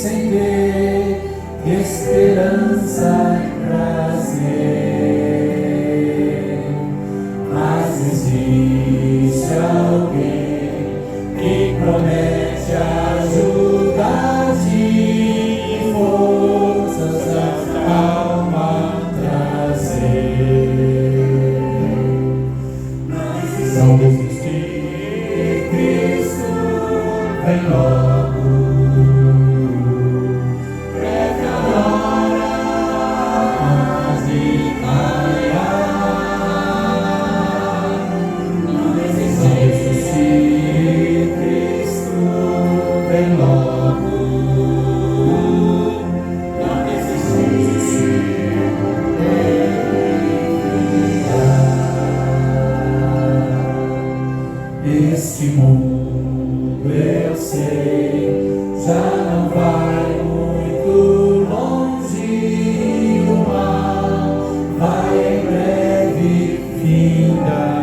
sem ver esperança e prazer, mas existe alguém que promete ajudar de forças da alma trazer. Não desistir, Cristo vem logo, breve a hora de clarear. Não desistir, Cristo vem logo, não desistir, este mundo eu sei já não vai muito longe, o mal vai em breve findar.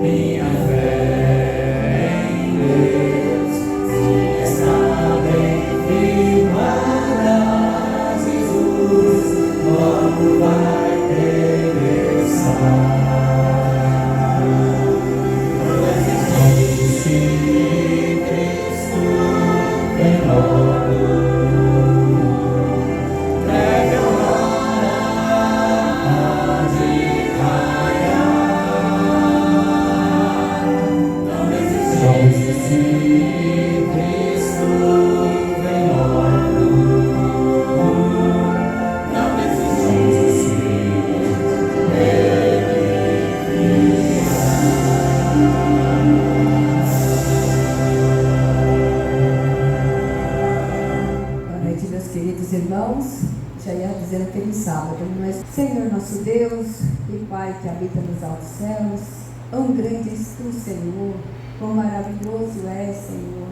Minha fé em Deus se está bem firmada, Jesus logo vai regressar. Cristo vem logo, breve a hora de raiar. Não desistir, Cristo vem logo, não desistir, Ele queridos irmãos, já ia dizer aquele sábado, mas Senhor nosso Deus e Pai que habita nos altos céus, quão grande és tu, Senhor, quão maravilhoso és, Senhor,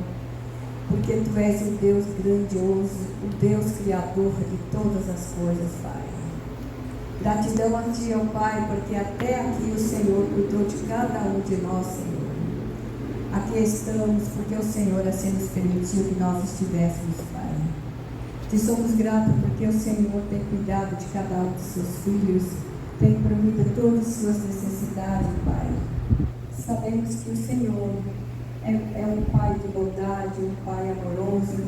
porque tu és o Deus grandioso, o Deus criador de todas as coisas, Pai. Gratidão a ti, ó Pai, porque até aqui o Senhor cuidou de cada um de nós, Senhor. Aqui estamos porque o Senhor assim nos permitiu que nós estivéssemos, Pai. Te somos gratos porque o Senhor tem cuidado de cada um de seus filhos, tem provido todas as suas necessidades, Pai. Sabemos que o Senhor é um Pai de bondade, um Pai amoroso.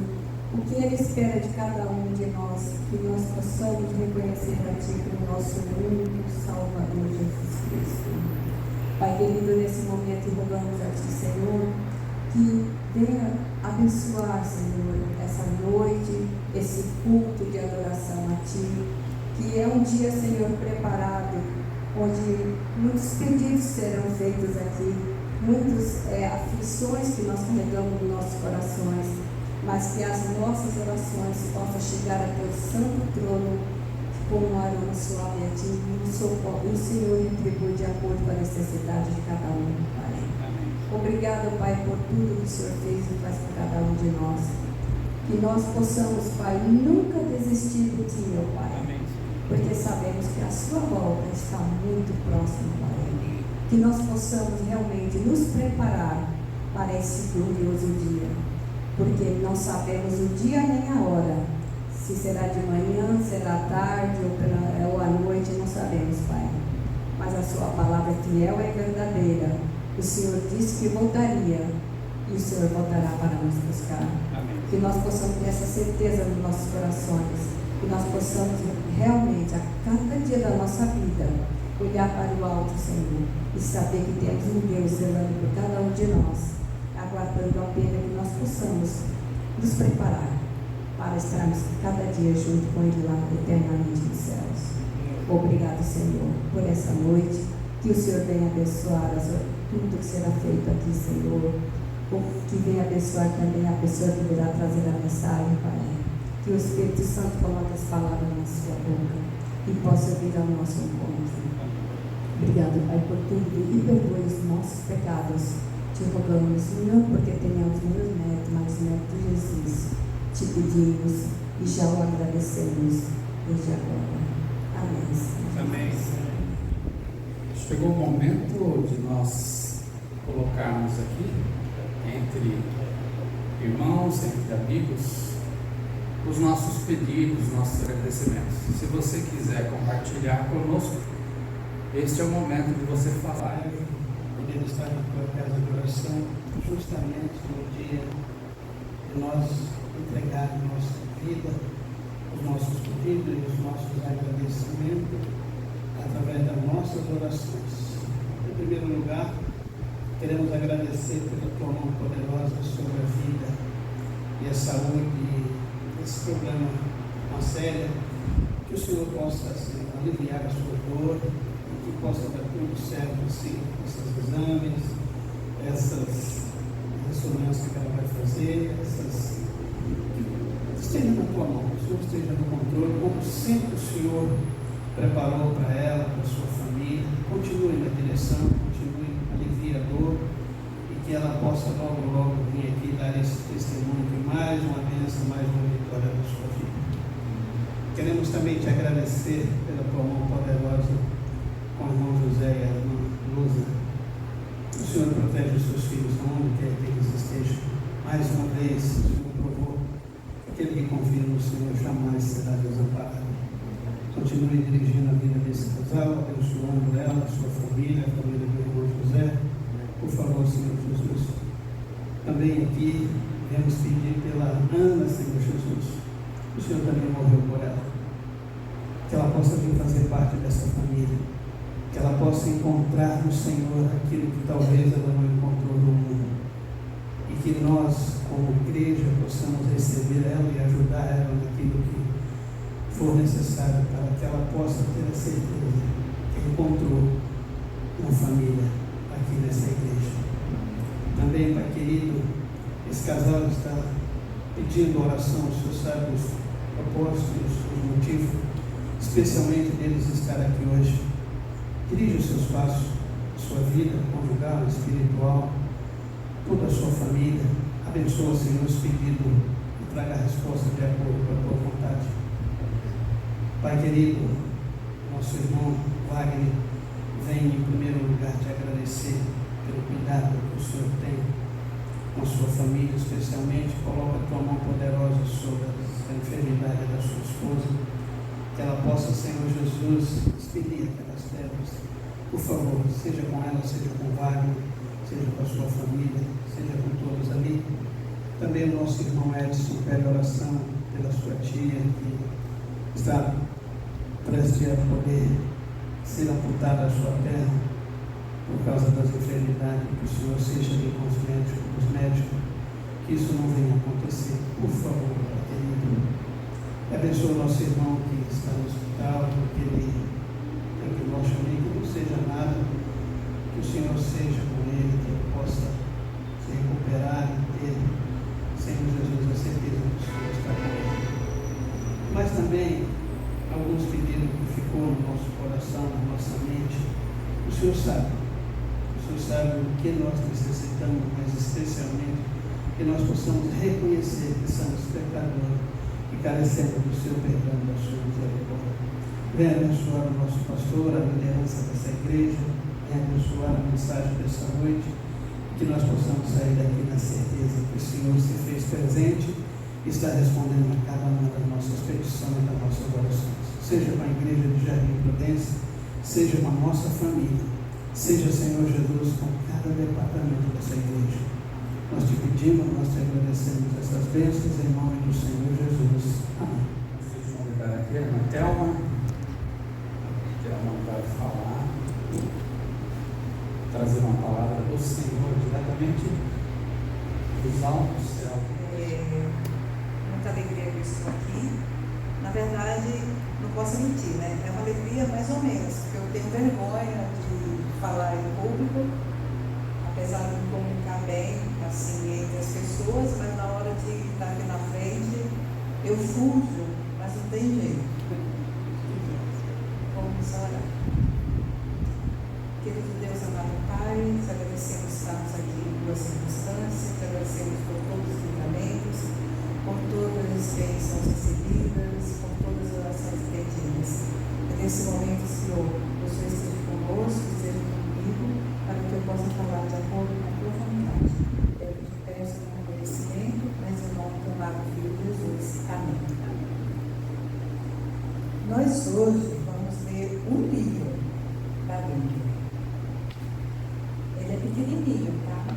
O que Ele espera de cada um de nós, que nós possamos reconhecer a Ti como nosso único Salvador, Jesus Cristo. Pai querido, nesse momento rogamos a Ti, Senhor, que venha abençoar, Senhor, essa noite, esse culto de adoração a Ti, que é um dia, Senhor, preparado, onde muitos pedidos serão feitos aqui, muitas aflições que nós carregamos nos nossos corações, mas que as nossas orações possam chegar até o santo trono, como um aroma suave a Ti, e o Senhor retribui de acordo com a necessidade de cada um, Pai. Obrigado, Pai, por tudo que o Senhor fez e faz por cada um de nós. Que nós possamos, Pai, nunca desistir de Ti, ó Pai, porque sabemos que a Sua volta está muito próxima, Pai. Que nós possamos realmente nos preparar para esse glorioso dia, porque não sabemos o dia nem a hora, se será de manhã, será tarde ou à noite, não sabemos, Pai. Mas a Sua palavra é fiel e verdadeira. O Senhor disse que voltaria, e o Senhor voltará para nos buscar. Amém. Que nós possamos ter essa certeza nos nossos corações, que nós possamos realmente, a cada dia da nossa vida, olhar para o alto, Senhor, e saber que temos um Deus zelando por cada um de nós, aguardando apenas que nós possamos nos preparar para estarmos cada dia junto com Ele lá eternamente nos céus. Obrigado, Senhor, por essa noite. Que o Senhor venha abençoar tudo que será feito aqui, Senhor. Que venha abençoar também a pessoa que virá trazer a mensagem, Pai. Que o Espírito Santo coloque as palavras na sua boca e possa vir ao nosso encontro. Obrigado, Pai, por tudo e perdoe os nossos pecados. Te rogamos, não porque tenhamos menos mérito, mas mérito de Jesus. Te pedimos e já o agradecemos desde agora. Amém. Amém. Chegou o momento de nós colocarmos aqui, entre irmãos, entre amigos, os nossos pedidos, nossos agradecimentos. Se você quiser compartilhar conosco, este é o momento de você falar. Pai, podemos estar na tua casa de oração justamente no dia de nós entregar nossa vida, os nossos pedidos e os nossos agradecimentos através das nossas orações. Em primeiro lugar, queremos agradecer pela tua mão poderosa sobre a vida e a saúde desse problema, uma séria, que o Senhor possa assim, aliviar a sua dor, que possa dar tudo certo assim, esses exames, essas ressonâncias que ela vai fazer, esteja na tua mão, o Senhor esteja no controle, como sempre o Senhor preparou para ela, para a sua família. Continue na direção, continue alivia a dor e que ela possa logo vir aqui dar esse testemunho de mais uma bênção, mais uma vitória na sua vida. Queremos também te agradecer pela tua mão poderosa com o irmão José e a irmã Luza. O Senhor protege os seus filhos onde quer que eles estejam. Mais uma vez, o Senhor provou que aquele que confia no Senhor jamais será desamparado. Continue dirigindo a vida desse casal, abençoando ela, a sua família, a família do irmão José. Por favor, Senhor Jesus. Também aqui viemos pedir pela Ana, Senhor Jesus. O Senhor também morreu por ela. Que ela possa vir fazer parte dessa família. Que ela possa encontrar no Senhor aquilo que talvez ela não encontrou no mundo. E que nós, como igreja, possamos receber ela e ajudar ela naquilo que for necessário para que ela possa ter a certeza que encontrou uma família aqui nessa igreja. Também, Pai querido, esse casal está pedindo oração, o Senhor sabe os propósitos, os motivos, especialmente deles estar aqui hoje. Dirige os seus passos, a sua vida conjugal, espiritual, toda a sua família. Abençoa, Senhor, os pedidos e traga a resposta de acordo com a tua vontade. Pai querido, nosso irmão Wagner, vem em primeiro lugar te agradecer pelo cuidado que o Senhor tem com a sua família, especialmente. Coloca a tua mão poderosa sobre a enfermidade da sua esposa, que ela possa, Senhor Jesus, expelir aquelas trevas. Por favor, seja com ela, seja com Wagner, seja com a sua família, seja com todos ali. Também o nosso irmão Edson pede oração pela sua tia, que está prestes a poder ser amputada a sua perna por causa das enfermidades, que o Senhor seja ali com os médicos, que isso não venha acontecer. Por favor, querido, abençoa o nosso irmão que está no hospital, que ele tem que nós chamamos, que não seja nada, que o Senhor seja com ele, que ele possa se recuperar e ter, Senhor Jesus, a certeza que o Senhor está com ele. Mas também alguns pedidos que ficou no nosso coração, na nossa mente. O Senhor sabe o que nós necessitamos, mas especialmente que nós possamos reconhecer que somos pecadores e carecemos do seu perdão, da sua misericórdia. Venha abençoar o nosso pastor, a liderança dessa igreja, venha abençoar a mensagem dessa noite, que nós possamos sair daqui na certeza que o Senhor se fez presente e está respondendo a cada uma das nossas petições e das nossas orações. Seja com a igreja de Jardim Prudência, seja com a nossa família, seja, Senhor Jesus, com cada departamento dessa igreja. Nós te pedimos, nós te agradecemos essas bênçãos em nome do Senhor Jesus. Amém. Vocês vão convidar aqui a irmã Thelma, que ela não vai falar, trazer uma palavra do Senhor diretamente dos altos céus. Muita alegria que eu estou aqui. Na verdade, não posso mentir, né? É uma alegria mais ou menos, porque eu tenho vergonha de falar em público, apesar de me comunicar bem, assim, entre as pessoas, mas na hora de estar aqui na frente, eu fujo, mas não tem jeito. Vamos orar. Querido Deus, amado Pai, te agradecemos por estarmos aqui em boas circunstâncias, te agradecemos por todos os livramentos, por todas as bênçãos recebidas, por todas as orações pedidas. E nesse momento, Senhor, o Senhor esteja conosco, esteja comigo, para que eu possa falar de acordo com a tua vontade. Eu te peço um conhecimento Nós hoje vamos ler um livro da Bíblia. Ele é pequenininho, tá?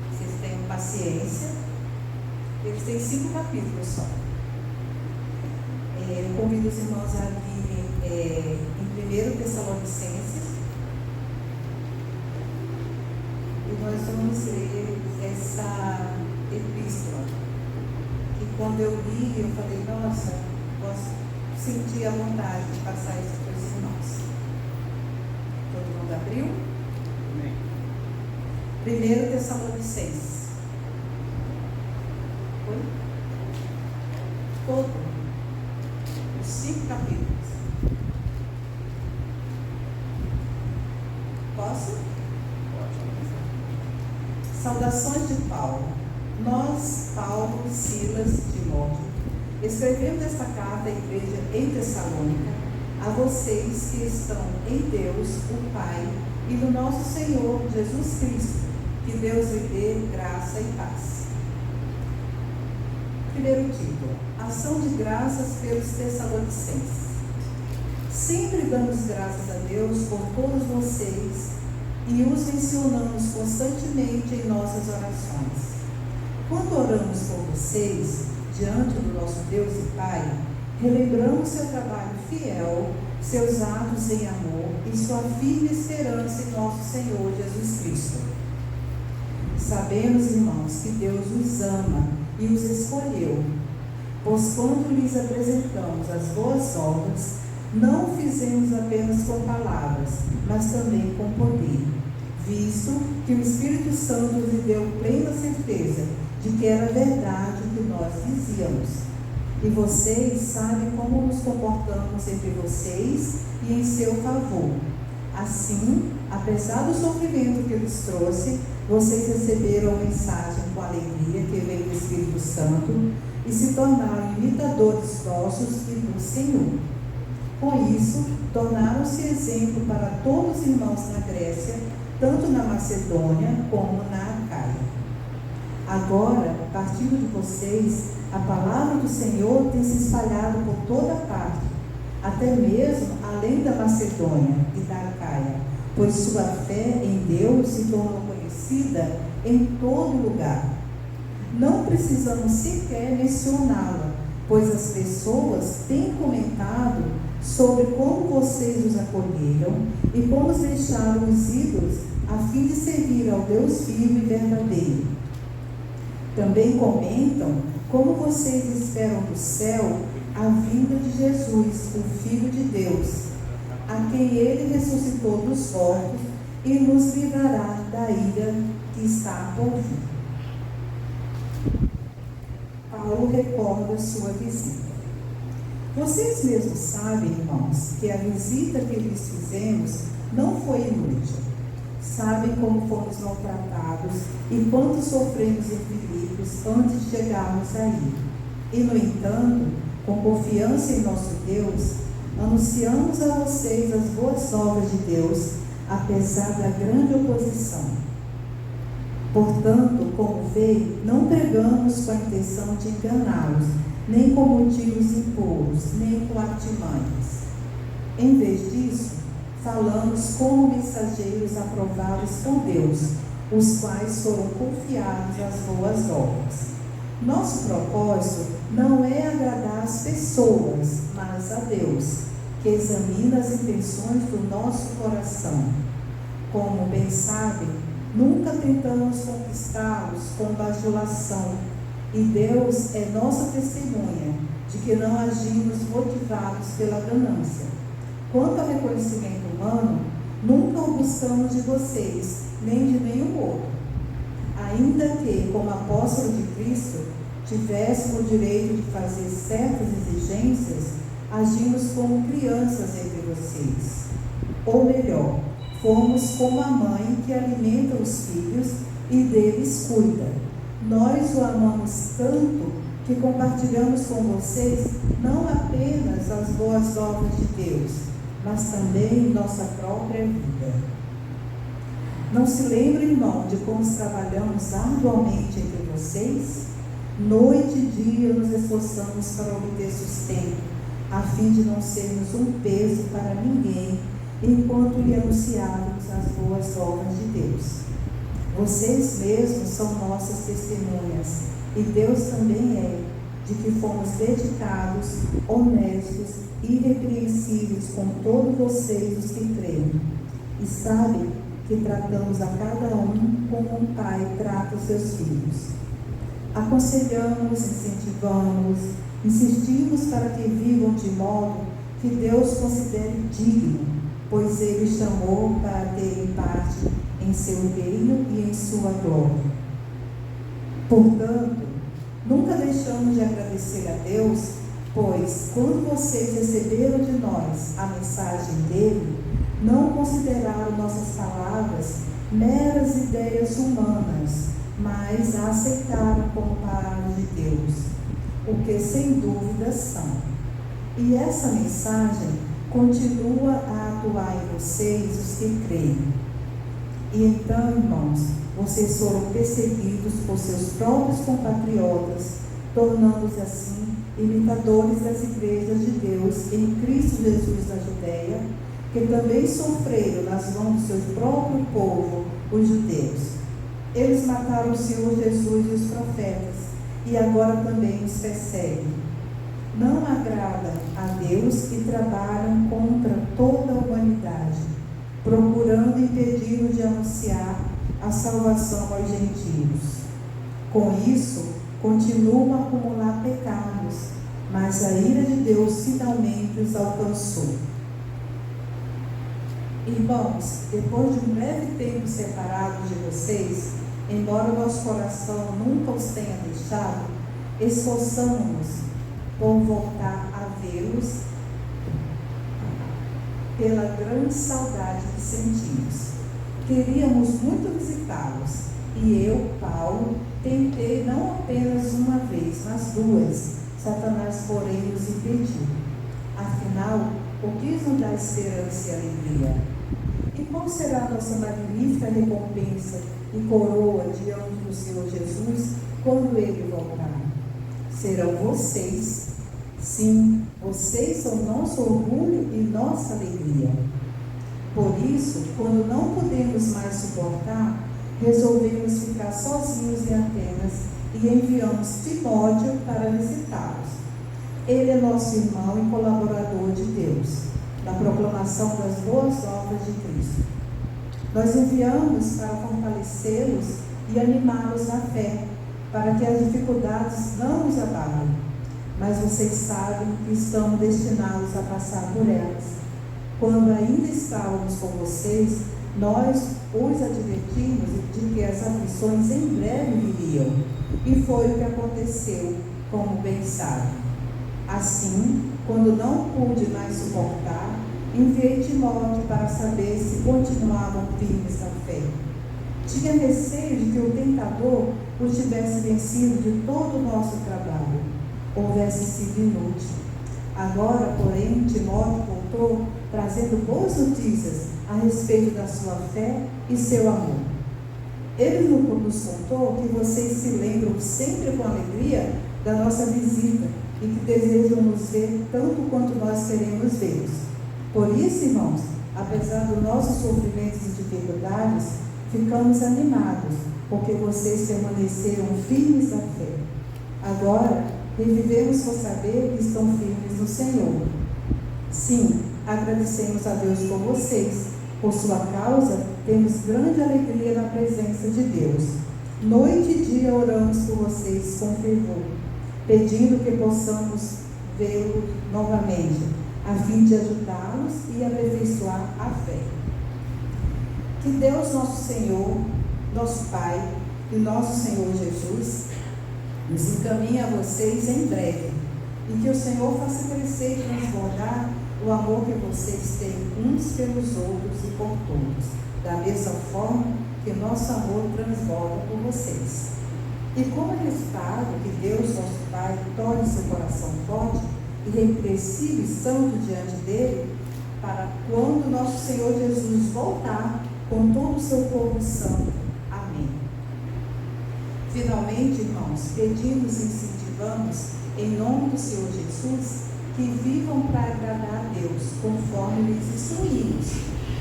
Vocês tenham paciência. Ele tem 5 capítulos só. Eu convido os irmãos a virem em 1 Tessalonicenses. E nós vamos ler essa epístola. E quando eu li, eu falei, nossa, posso sentir a vontade de passar isso para os irmãos. Todo mundo abriu? Amém. 1 Tessalonicenses. Foi? Todo. Os 5 capítulos. Posso? Saudações de Paulo. Nós, Paulo, Silas, Timóteo, escrevemos esta carta à igreja em Tessalônica, a vocês que estão em Deus, o Pai, e no nosso Senhor Jesus Cristo, que Deus lhe dê graça e paz. Primeiro título: Ação de graças pelos Tessalonicenses. Sempre damos graças a Deus por todos vocês e os mencionamos constantemente em nossas orações. Quando oramos por vocês, diante do nosso Deus e Pai, relembramos seu trabalho fiel, seus atos em amor e sua firme esperança em nosso Senhor Jesus Cristo. Sabemos, irmãos, que Deus os ama e os escolheu, pois quando lhes apresentamos as boas obras, não o fizemos apenas com palavras, mas também com poder, visto que o Espírito Santo lhe deu plena certeza de que era verdade o que nós dizíamos. E vocês sabem como nos comportamos entre vocês e em seu favor. Assim, apesar do sofrimento que lhes trouxe, vocês receberam a mensagem com alegria que veio do Espírito Santo e se tornaram imitadores nossos e do Senhor. Com isso, tornaram-se exemplo para todos os irmãos na Grécia, tanto na Macedônia como na Acaia. Agora, partindo de vocês, a palavra do Senhor tem se espalhado por toda parte, até mesmo além da Macedônia e da Acaia, pois sua fé em Deus se tornou conhecida em todo lugar. Não precisamos sequer mencioná-la, pois as pessoas têm comentado sobre como vocês os acolheram e como deixaram os ídolos a fim de servir ao Deus vivo e verdadeiro. Também comentam como vocês esperam do céu a vinda de Jesus, o Filho de Deus, a quem Ele ressuscitou dos mortos e nos livrará da ira que está por vir. Paulo recorda sua visita. Vocês mesmos sabem, irmãos, que a visita que lhes fizemos não foi inútil. Sabem como fomos maltratados e quanto sofremos em Filipos antes de chegarmos aí. E, no entanto, com confiança em nosso Deus, anunciamos a vocês as boas obras de Deus, apesar da grande oposição. Portanto, como veem, não pregamos com a intenção de enganá-los, nem com motivos impuros, nem com artimanhas. Em vez disso, falamos como mensageiros aprovados por Deus, os quais foram confiados às boas obras. Nosso propósito não é agradar as pessoas, mas a Deus, que examina as intenções do nosso coração. Como bem sabem, nunca tentamos conquistá-los com bajulação, e Deus é nossa testemunha de que não agimos motivados pela ganância. Quanto ao reconhecimento humano, nunca o buscamos de vocês, nem de nenhum outro. Ainda que, como apóstolo de Cristo, tivéssemos o direito de fazer certas exigências, agimos como crianças entre vocês. Ou melhor, fomos como a mãe que alimenta os filhos e deles cuida. Nós o amamos tanto que compartilhamos com vocês não apenas as boas obras de Deus, mas também nossa própria vida. Não se lembra, irmão, de como trabalhamos arduamente entre vocês? Noite e dia nos esforçamos para obter sustento, a fim de não sermos um peso para ninguém enquanto lhe anunciávamos as boas obras de Deus. Vocês mesmos são nossas testemunhas, e Deus também é, de que fomos dedicados, honestos e irrepreensíveis com todos vocês os que creem. E sabem que tratamos a cada um como um pai trata os seus filhos. Aconselhamos, incentivamos, insistimos para que vivam de modo que Deus considere digno, pois Ele os chamou para terem parte em seu reino e em sua glória. Portanto, nunca deixamos de agradecer a Deus, pois quando vocês receberam de nós a mensagem dele, não consideraram nossas palavras meras ideias humanas, mas a aceitaram como palavras de Deus, o que sem dúvida são. E essa mensagem continua a atuar em vocês, os que creem. E então, irmãos, vocês foram perseguidos por seus próprios compatriotas, tornando-se assim imitadores das igrejas de Deus em Cristo Jesus na Judéia, que também sofreram nas mãos do seu próprio povo, os judeus. Eles mataram o Senhor Jesus e os profetas, e agora também os perseguem. Não agrada a Deus que trabalham contra toda a humanidade, procurando impedir-o de anunciar a salvação aos gentios. Com isso, continuam a acumular pecados, mas a ira de Deus finalmente os alcançou. Irmãos, depois de um breve tempo separados de vocês, embora o nosso coração nunca os tenha deixado, esforçamos-nos por voltar a vê-los pela grande saudade que sentimos. Queríamos muito visitá-los, e eu, Paulo, tentei não apenas uma vez, mas duas. Satanás, porém, nos impediu. Afinal, o que nos dá esperança e alegria? E qual será a nossa magnífica recompensa e coroa diante do Senhor Jesus quando Ele voltar? Serão vocês. Sim, vocês são nosso orgulho e nossa alegria. Por isso, quando não podemos mais suportar, resolvemos ficar sozinhos em Atenas e enviamos Timóteo para visitá-los. Ele é nosso irmão e colaborador de Deus, na proclamação das boas obras de Cristo. Nós enviamos para fortalecê-los e animá-los na fé, para que as dificuldades não nos abalem. Mas vocês sabem que estamos destinados a passar por elas. Quando ainda estávamos com vocês, nós os advertimos de que as aflições em breve viriam, e foi o que aconteceu, como bem sabem. Assim, quando não pude mais suportar, enviei Timóteo para saber se continuavam firmes na fé. Tinha receio de que o tentador os tivesse vencido de todo o nosso trabalho, houvesse sido inútil. Agora, porém, Timóteo voltou trazendo boas notícias a respeito da sua fé e seu amor. Ele nos contou que vocês se lembram sempre com alegria da nossa visita e que desejam nos ver tanto quanto nós queremos vê-los. Por isso, irmãos, apesar dos nossos sofrimentos e dificuldades, ficamos animados, porque vocês permaneceram firmes na fé. Agora, revivemos por saber que estão firmes no Senhor. Sim, agradecemos a Deus por vocês. Por sua causa, temos grande alegria na presença de Deus. Noite e dia oramos por vocês com fervor, pedindo que possamos vê-los novamente, a fim de ajudá-los e aperfeiçoar a fé. Que Deus, nosso Senhor, nosso Pai e nosso Senhor Jesus nos encaminhe a vocês em breve, e que o Senhor faça crescer e transbordar o amor que vocês têm uns pelos outros e por todos, da mesma forma que nosso amor transborda por vocês. E como resultado, que Deus, nosso Pai, torne seu coração forte, irrepreensível e santo diante dele, para quando nosso Senhor Jesus voltar com todo o seu povo santo. Amém. Finalmente, irmãos, pedimos e incentivamos, em nome do Senhor Jesus, que vivam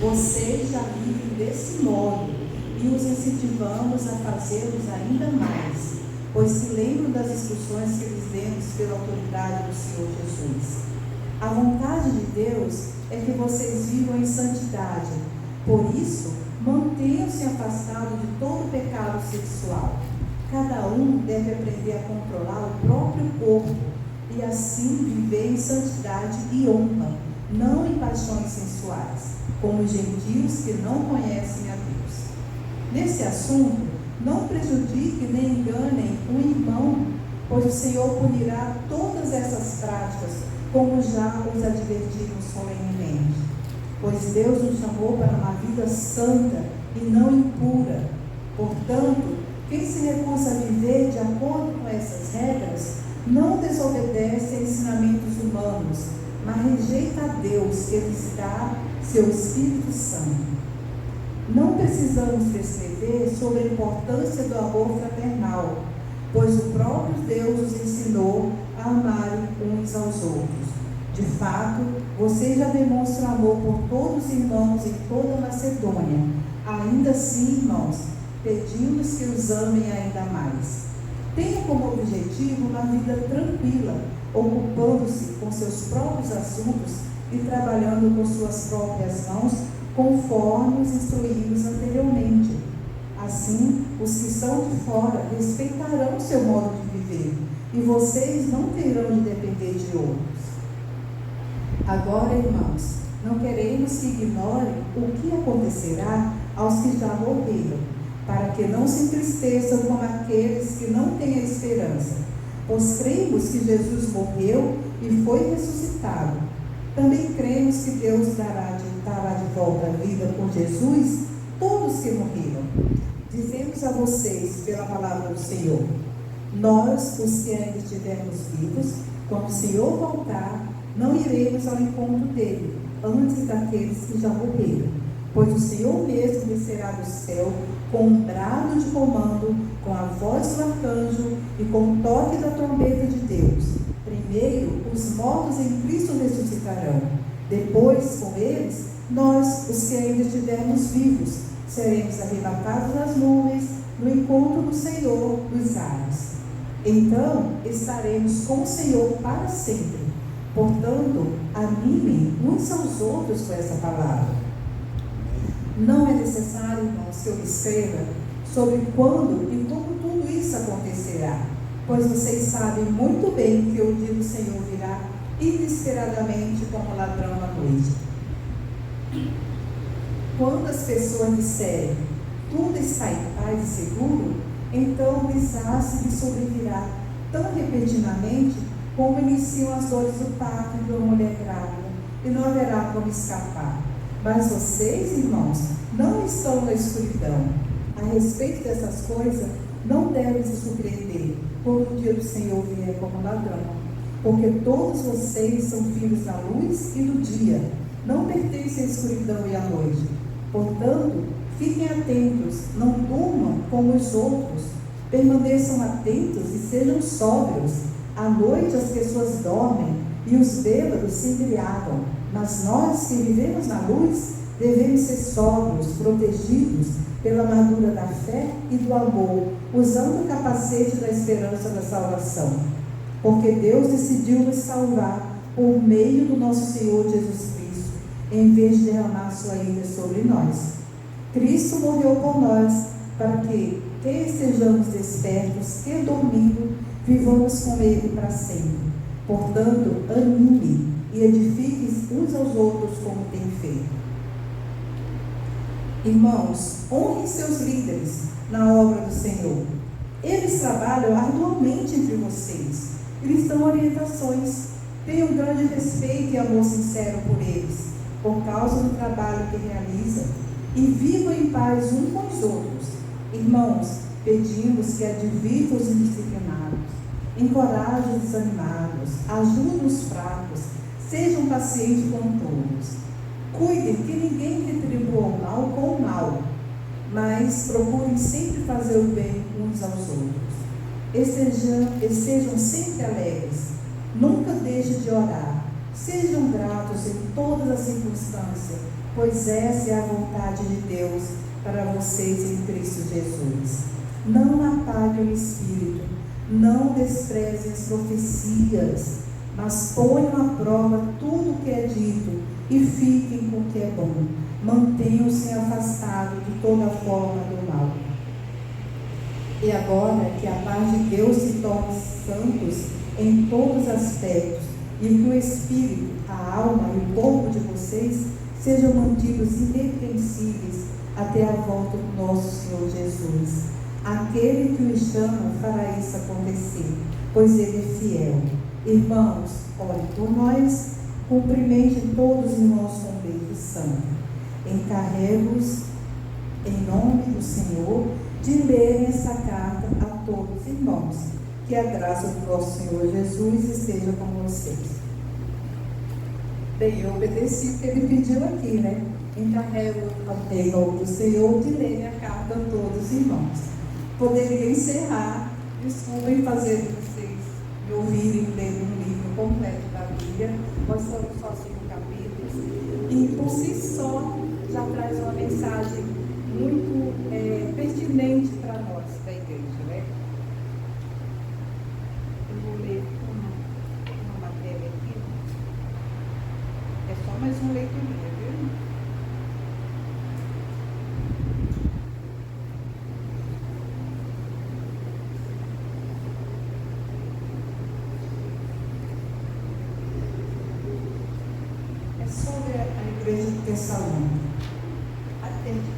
Vocês já vivem desse modo e os incentivamos a fazê-los ainda mais, pois se lembram das instruções que lhes demos pela autoridade do Senhor Jesus. A vontade de Deus é que vocês vivam em santidade. Por isso, mantenham-se afastados de todo pecado sexual. Cada um deve aprender a controlar o próprio corpo e assim viver em santidade e honra, não em paixões sensuais, como os gentios que não conhecem a Deus. Nesse assunto, não prejudiquem nem enganem um irmão, pois o Senhor punirá todas essas práticas, como já os advertimos solenemente. Pois Deus nos chamou para uma vida santa e não impura. Portanto, quem se recusa a viver de acordo com essas regras, não desobedece a ensinamentos humanos, mas rejeita a Deus que lhes dá seu Espírito Santo. Não precisamos prescrever sobre a importância do amor fraternal, pois o próprio Deus os ensinou a amarem uns aos outros. De fato, vocês já demonstram amor por todos os irmãos em toda a Macedônia. Ainda assim, irmãos, pedimos que os amem ainda mais. Tenham como objetivo uma vida tranquila, ocupando-se com seus próprios assuntos e trabalhando com suas próprias mãos, conforme os instruímos anteriormente. Assim, os que estão de fora respeitarão seu modo de viver, e vocês não terão de depender de outros. Agora, irmãos, não queremos que ignorem o que acontecerá aos que já morreram, para que não se entristeçam como aqueles que não têm a esperança. Pois cremos que Jesus morreu e foi ressuscitado. Também cremos que Deus dará de volta a vida com Jesus todos que morreram. Dizemos a vocês, pela palavra do Senhor, nós, os que ainda estivermos vivos, quando o Senhor voltar, não iremos ao encontro dele, antes daqueles que já morreram. Pois o Senhor mesmo descerá do céu com um brado de comando, com a voz do arcanjo e com o toque da trombeta de Deus. Primeiro, os mortos em Cristo ressuscitarão. Depois, com eles, nós, os que ainda estivermos vivos, seremos arrebatados nas nuvens no encontro do Senhor dos ares. Então, estaremos com o Senhor para sempre. Portanto, animem uns aos outros com essa palavra. Não é necessário, irmãos, que eu escreva sobre quando e como tudo isso acontecerá, pois vocês sabem muito bem que o dia do Senhor virá inesperadamente como ladrão à noite. Quando as pessoas disserem, tudo está em paz e seguro, então o desastre lhes sobrevirá tão repentinamente como iniciam as dores do parto de uma mulher grávida, e não haverá como escapar. Mas vocês, irmãos, não estão na escuridão. A respeito dessas coisas, não devem se surpreender quando o dia do Senhor vier como ladrão, porque todos vocês são filhos da luz e do dia, não pertencem à escuridão e à noite. Portanto, fiquem atentos, não durmam como os outros, permaneçam atentos e sejam sóbrios. À noite as pessoas dormem e os bêbados se embriagam, mas nós que vivemos na luz devemos ser sóbrios, protegidos pela armadura da fé e do amor, usando o capacete da esperança da salvação. Porque Deus decidiu nos salvar por meio do nosso Senhor Jesus Cristo, em vez de derramar sua ira sobre nós. Cristo morreu por nós, para que estejamos despertos e dormindo, vivamos com Ele para sempre. Portanto, anime e edifiquem uns aos outros como tem feito. Irmãos, honrem seus líderes na obra do Senhor. Eles trabalham arduamente entre vocês. Eles dão orientações. Tenham grande respeito e amor sincero por eles, por causa do trabalho que realizam. E vivam em paz uns com os outros. Irmãos, pedimos que advirtam os indisciplinados, encorajem os desanimados, ajudem os fracos, sejam pacientes com todos. Cuidem que ninguém retribua o mal com o mal, mas procurem sempre fazer o bem uns aos outros. Estejam sempre alegres, nunca deixem de orar, sejam gratos em todas as circunstâncias, pois essa é a vontade de Deus para vocês em Cristo Jesus. Não apague o espírito, não desprezem as profecias, mas ponham à prova tudo o que é dito e fiquem com o que é bom. Mantenham-se afastados de toda forma do mal. E agora que a paz de Deus se torne santos em todos os aspectos, e que o espírito, a alma e o corpo de vocês sejam mantidos irrepreensíveis até a volta do nosso Senhor Jesus. Aquele que o chama fará isso acontecer, pois ele é fiel. Irmãos, orem por nós, cumprimentem todos os irmãos com um beijo santo. Encarrego-os, em nome do Senhor, de lerem essa carta a todos os irmãos. Que a graça do nosso Senhor Jesus esteja com vocês. Bem, eu obedeci o que ele pediu aqui, né? Encarrego em nome do Senhor de lerem a carta a todos os irmãos. Poderia encerrar, desculpem fazer vocês me ouvirem ler um livro completo da Bíblia, nós somos só 5 capítulos, e por si só já traz uma mensagem muito pertinente para nós da igreja, né? Eu vou ler uma matéria aqui, é só mais uma leiturinha, viu? Sobre a igreja de Tessalônica. Atende.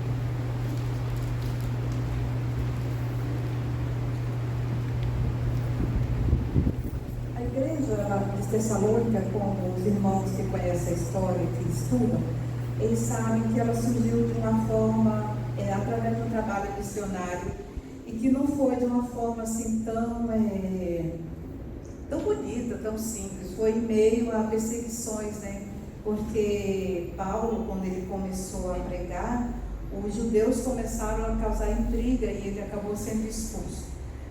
A igreja de Tessalônica, como os irmãos que conhecem a história, que estudam, eles sabem que ela surgiu de uma forma, através do trabalho missionário, e que não foi de uma forma assim tão bonita, tão simples. Foi em meio a perseguições, né? Porque Paulo, quando ele começou a pregar, os judeus começaram a causar intriga e ele acabou sendo expulso.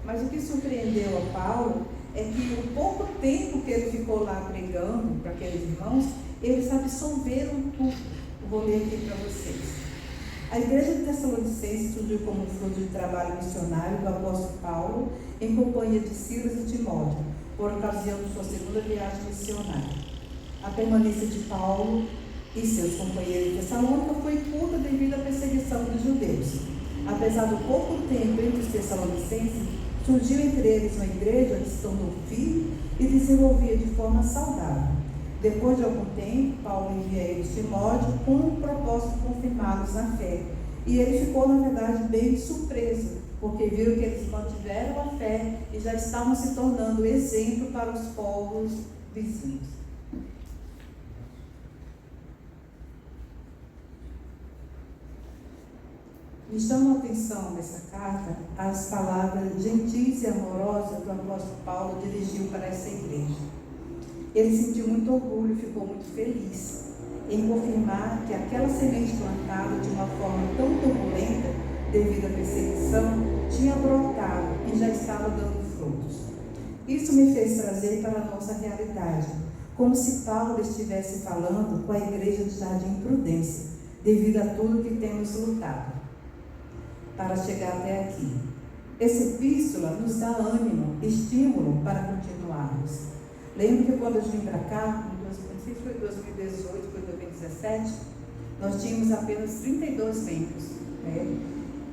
Mas o que surpreendeu a Paulo é que o pouco tempo que ele ficou lá pregando para aqueles irmãos, eles absorveram tudo. Eu vou ler aqui para vocês. A igreja de Tessalonicenses surgiu como fruto de trabalho missionário do apóstolo Paulo em companhia de Silas e Timóteo, por ocasião de sua segunda viagem missionária. A permanência de Paulo e seus companheiros de Tessalônica foi curta devido à perseguição dos judeus. Apesar do pouco tempo entre os tessalonicenses, surgiu entre eles uma igreja que se tornou firme e desenvolvia de forma saudável. Depois de algum tempo, Paulo envia a eles Timóteo com um propósito de confirmá-los na fé. E ele ficou, na verdade, bem surpreso, porque viram que eles mantiveram a fé e já estavam se tornando exemplo para os povos vizinhos. Me chama a atenção nessa carta as palavras gentis e amorosas que o apóstolo Paulo dirigiu para essa igreja. Ele sentiu muito orgulho e ficou muito feliz em confirmar que aquela semente plantada de uma forma tão turbulenta, devido à perseguição, tinha brotado e já estava dando frutos. Isso me fez trazer para a nossa realidade, como se Paulo estivesse falando com a igreja de Jardim Prudência, devido a tudo que temos lutado para chegar até aqui. Essa epístola nos dá ânimo, estímulo para continuarmos. Lembro que quando eu vim para cá, não sei se foi 2018, foi 2017, nós tínhamos apenas 32 membros, né?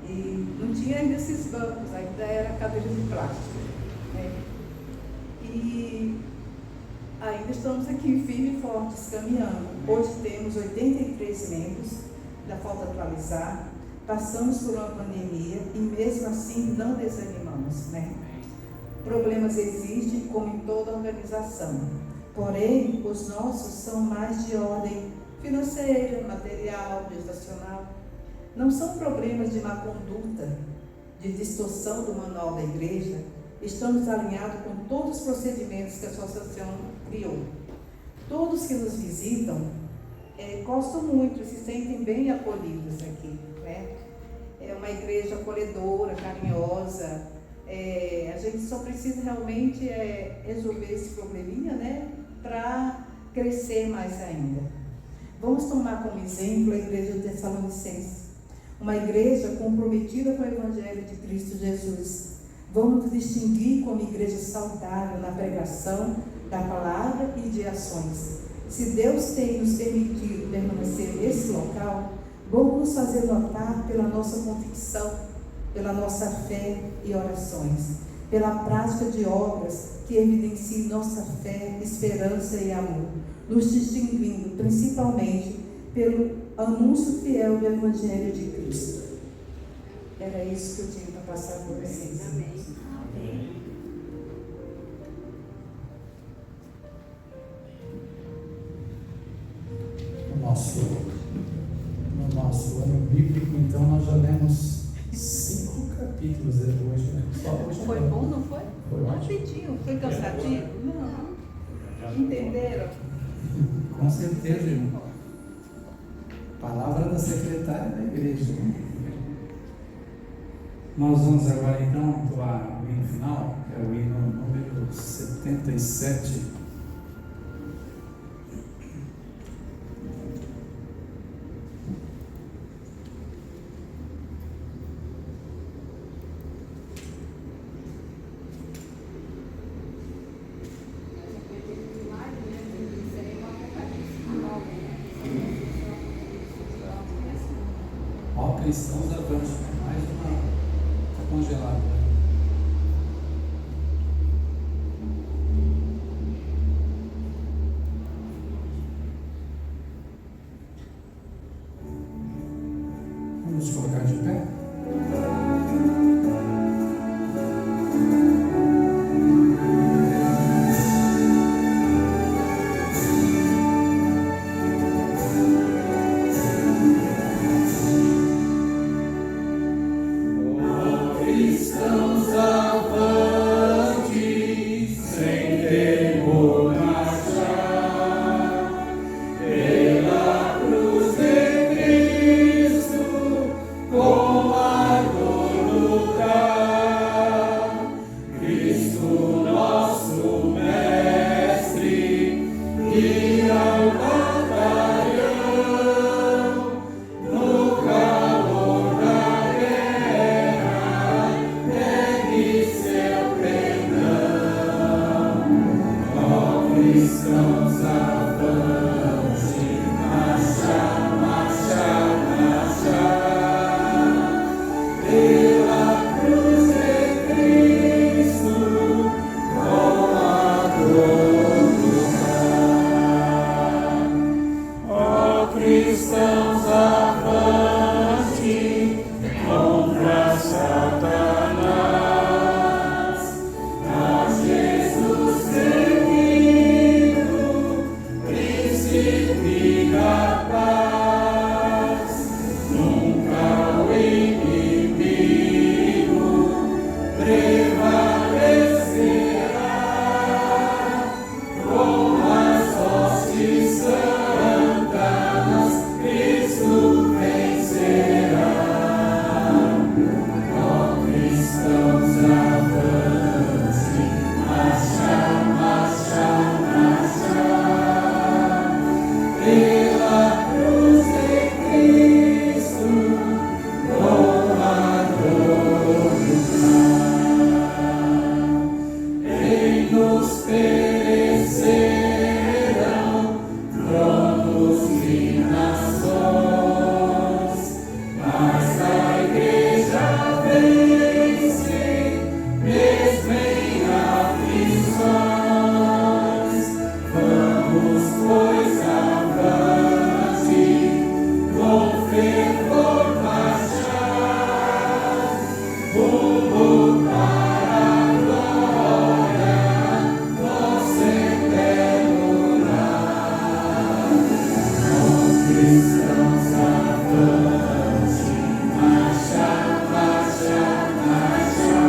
E não tinha ainda esses bancos, ainda era cadeira de plástico, né? E ainda estamos aqui firmes e fortes, caminhando. Hoje temos 83 membros, ainda falta atualizar. Passamos por uma pandemia e mesmo assim não desanimamos, né? Problemas existem como em toda organização, porém os nossos são mais de ordem financeira, material, gestacional. Não são problemas de má conduta, de distorção do manual da igreja. Estamos alinhados com todos os procedimentos que a associação criou. Todos que nos visitam gostam muito e se sentem bem acolhidos aqui, né? É uma igreja acolhedora, carinhosa. A gente só precisa realmente resolver esse probleminha, né? Para crescer mais ainda. Vamos tomar como exemplo a igreja de Tessalonicenses, uma igreja comprometida com o Evangelho de Cristo Jesus. Vamos nos distinguir como igreja saudável na pregação da palavra e de ações. Se Deus tem nos permitido permanecer nesse local, vamos nos fazer notar pela nossa convicção, pela nossa fé e orações, pela prática de obras que evidenciem nossa fé, esperança e amor, nos distinguindo principalmente pelo anúncio fiel do Evangelho de Cristo. Era isso que eu tinha para passar por vocês. Amém. No nosso ano bíblico, então, nós já lemos 5 capítulos hoje, né? Só hoje. Foi bom, não foi? Foi ótimo. Rapidinho. Foi cansativo? Não. Entenderam? Com certeza, irmão. Palavra da secretária da igreja. Nós vamos agora então para o hino final, que é o hino número 77. Ó, cristãos avante, mais uma. Está congelado. Vamos colocar de pé. Cristãos avante, sem temor marchar, pela cruz de Cristo, com ardor lutar. Cristo nosso Mestre, guia o batalhão, no calor da guerra, pegue seu pendão. Ó cristãos avante, marcha, marcha, marcha, pela cruz de Cristo, com ardor lutar. Ó cristãos avante, contra Satanás, a Jesus seguindo, príncipe da paz. Nunca o inimigo prevalecerá, com as hostes santas Cristo vencerá. Ó cristãos avante, marcha, marcha, marcha, pela cruz de Cristo, com ardor lutar. Em nos perecerão tronos e nações, mas a igreja vence, mesmo em aflições. Vamos, pois, avante, com fervor marchar, rumo para a glória, nosso eterno lar. Ó cristãos avante, marcha, marcha, marcha,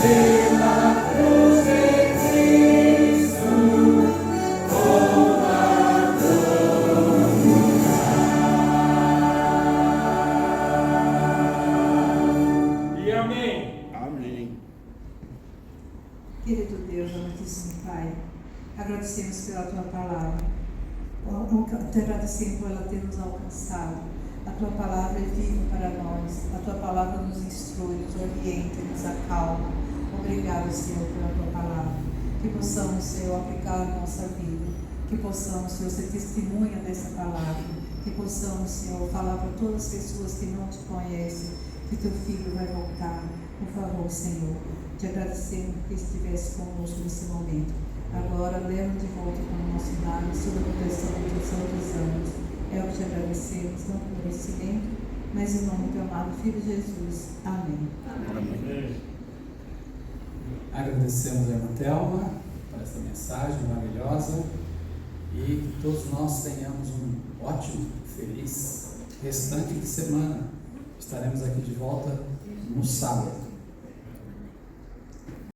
pela cruz de Cristo, com ardor lutar. E amém. Amém. Querido Deus, amantíssimo Pai, agradecemos pela Tua palavra. te agradecer por ela ter nos alcançado. A tua palavra é viva para nós, a tua palavra nos instrui, nos orienta, nos acalma. Obrigado, Senhor, pela tua palavra. Que possamos, Senhor, aplicar a nossa vida, que possamos, Senhor, ser testemunha dessa palavra, que possamos, Senhor, falar para todas as pessoas que não te conhecem, que teu filho vai voltar. Por favor, Senhor, te agradecemos que estivesse conosco nesse momento. Agora, leva-nos de volta para o nosso lar, sob a proteção dos santos anos. É o que te agradecemos, não por merecimento, mas em nome do amado Filho Jesus. Amém. Amém. Agradecemos a irmã Thelma por essa mensagem maravilhosa e que todos nós tenhamos um ótimo, feliz restante de semana. Estaremos aqui de volta no sábado.